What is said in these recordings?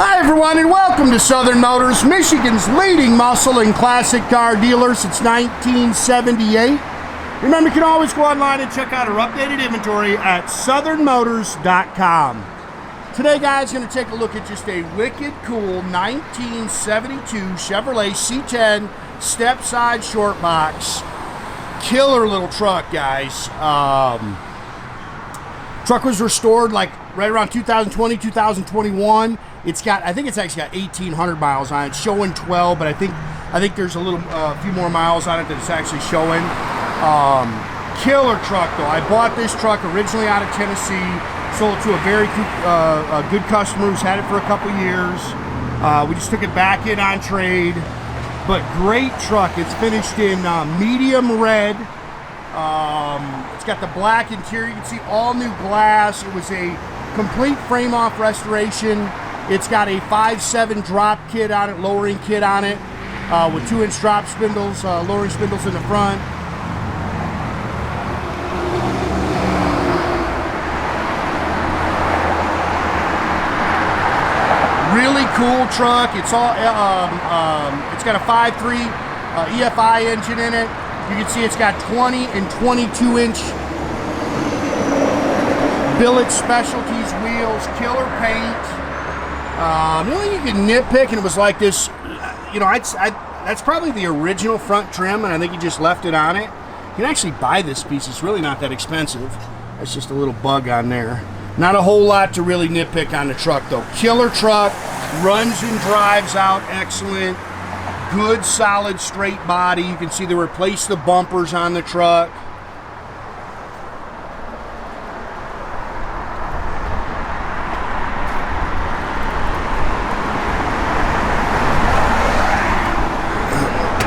Hi everyone and welcome to Southern Motors, Michigan's leading muscle and classic car dealer since 1978. Remember, you can always go online and check out our updated inventory at southernmotors.com. Today, guys, going to take a look at just a wicked cool 1972 Chevrolet C10 step-side short box. Killer little truck, guys. Truck was restored like right around 2020, 2021. It's got, I think it's actually got 1,800 miles on it. It's showing 12, but I think there's a few more miles on it that it's actually showing. Killer truck though. I bought this truck originally out of Tennessee, sold it to a very good customer who's had it for a couple years. We just took it back in on trade, but great truck. It's finished in medium red. It's got the black interior. You can see all new glass. It was a complete frame off restoration. It's got a 5.7 drop kit on it, lowering kit on it, with 2-inch drop spindles, lowering spindles in the front. Really cool truck. It's all it's got a 5.3 EFI engine in it. You can see it's got 20 and 22-inch Billet Specialties wheels, killer paint. The only thing you can nitpick, and it was like this, you know, that's probably the original front trim, and I think he just left it on it. You can actually buy this piece. It's really not that expensive. That's just a little bug on there. Not a whole lot to really nitpick on the truck, though. Killer truck, runs and drives out excellent. Good, solid, straight body. You can see they replaced the bumpers on the truck.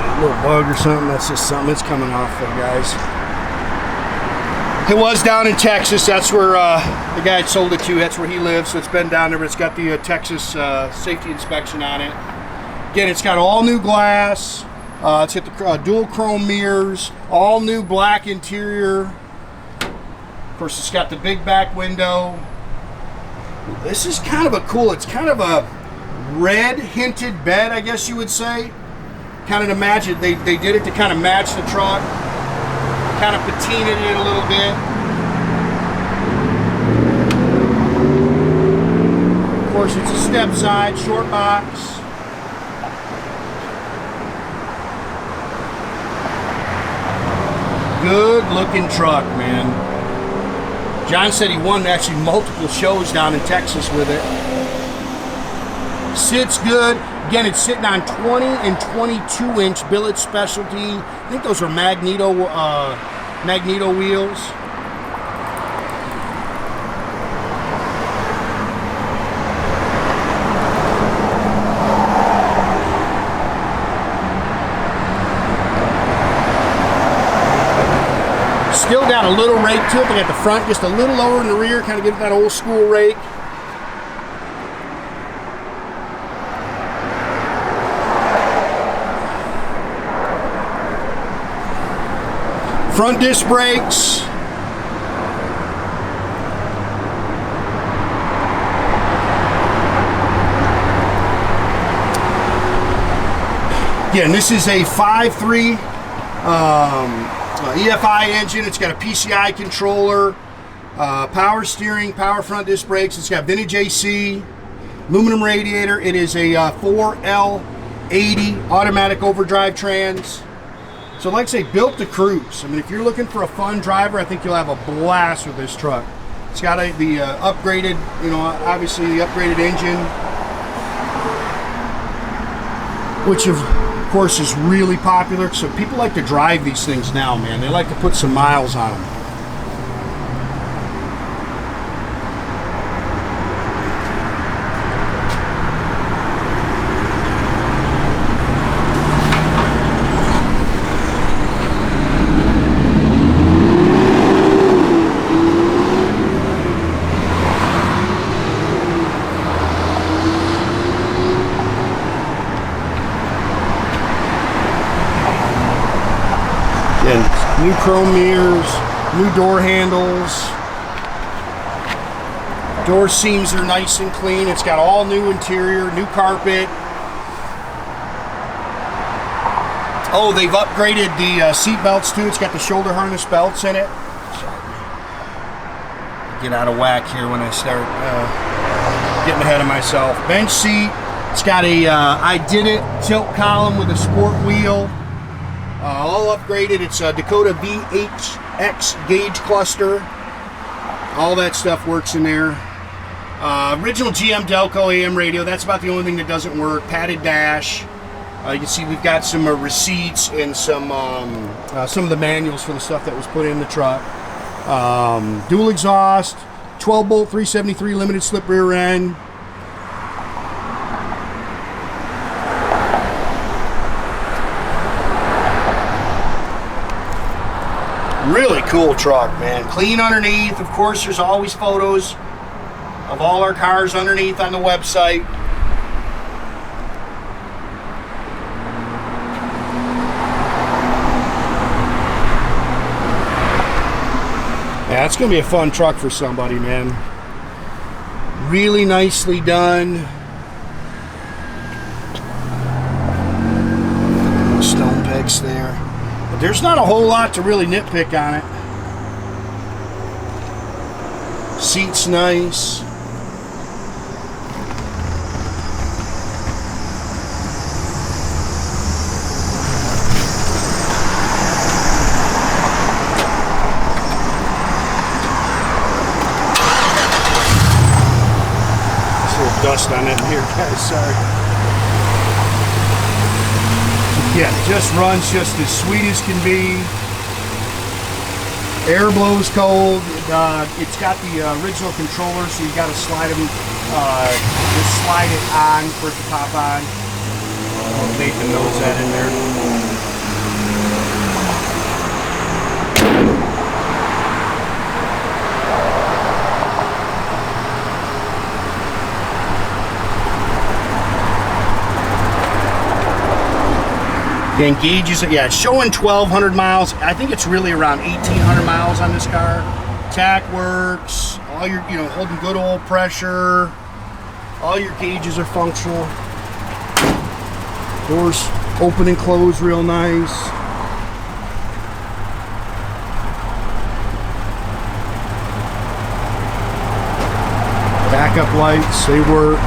A little bug or something. That's just something that's coming off there, guys. It was down in Texas. That's where the guy that sold it to. That's where he lives. So it's been down there, but it's got the Texas safety inspection on it. Again, it's got all new glass. It's got the dual chrome mirrors, all new black interior. Of course, it's got the big back window. This is kind of a cool, it's kind of a red hinted bed, I guess you would say. Kind of to match it. They did it to kind of match the truck. Kind of patinaed it a little bit. Of course, it's a step side, short box. Good looking truck, man. John said he won actually multiple shows down in Texas with it. Sits good. Again, it's sitting on 20 and 22-inch Billet Specialty. I think those are Magneto wheels. Still got a little rake to it. They got the front just a little lower in the rear, kind of give it that old school rake. Front disc brakes. Again, this is a 5.3 EFI engine. It's got a PCI controller, power steering, power front disc brakes. It's got vintage AC, aluminum radiator. It is a 4L80 automatic overdrive trans. So like I say, built to cruise. I mean, if you're looking for a fun driver, I think you'll have a blast with this truck. It's got the upgraded, you know, obviously the upgraded engine, which of course is really popular. So people like to drive these things now, man. They like to put some miles on them. New chrome mirrors, new door handles. Door seams are nice and clean. It's got all new interior, new carpet. Oh, they've upgraded the seat belts too. It's got the shoulder harness belts in it. Get out of whack here when I start getting ahead of myself. Bench seat. It's got a Ididit tilt column with a sport wheel. All upgraded. It's a Dakota VHX gauge cluster. All that stuff works in there. Original GM Delco AM radio. That's about the only thing that doesn't work. Padded dash. You can see we've got some receipts and some of the manuals for the stuff that was put in the truck. Dual exhaust, 12 bolt 373 limited slip rear end. Really cool truck, man. Clean underneath. Of course, there's always photos of all our cars underneath on the website. Yeah, it's going to be a fun truck for somebody, man. Really nicely done. Stone pegs there. But there's not a whole lot to really nitpick on it. Seat's nice. Dust on it here, guys, sorry. Yeah, just runs just as sweet as can be. Air blows cold. It's got the original controller, so you got to slide them, just slide it on for it to pop on. Nathan knows that in there. Again, gauges, yeah, it's showing 1,200 miles. I think it's really around 1,800 miles on this car. Tack works, all your, holding good oil pressure. All your gauges are functional. Doors open and close real nice. Backup lights, they work.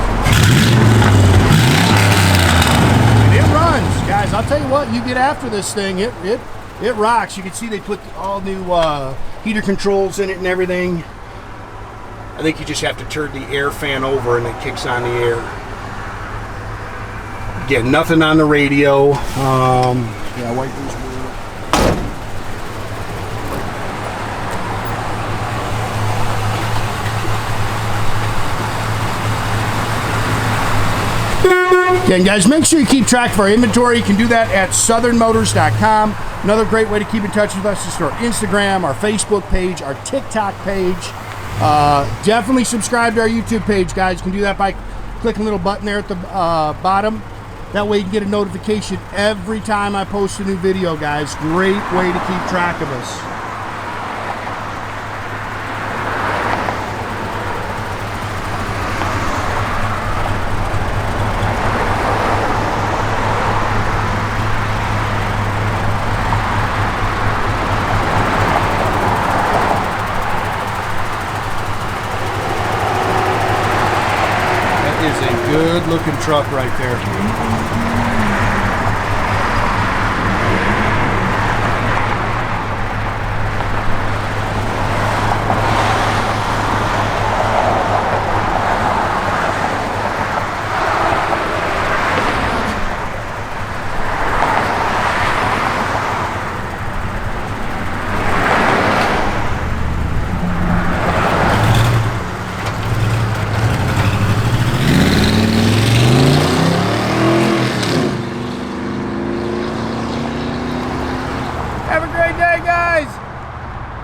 Guys, I'll tell you what, you get after this thing, it rocks. You can see they put all new heater controls in it and everything. I think you just have to turn the air fan over and it kicks on the air. Again, nothing on the radio. Yeah, wipers work. Again, guys, make sure you keep track of our inventory. You can do that at southernmotors.com. Another great way to keep in touch with us is through our Instagram, our Facebook page, our TikTok page. Definitely subscribe to our YouTube page, guys. You can do that by clicking a little button there at the bottom. That way you can get a notification every time I post a new video, guys. Great way to keep track of us. Good looking truck right there.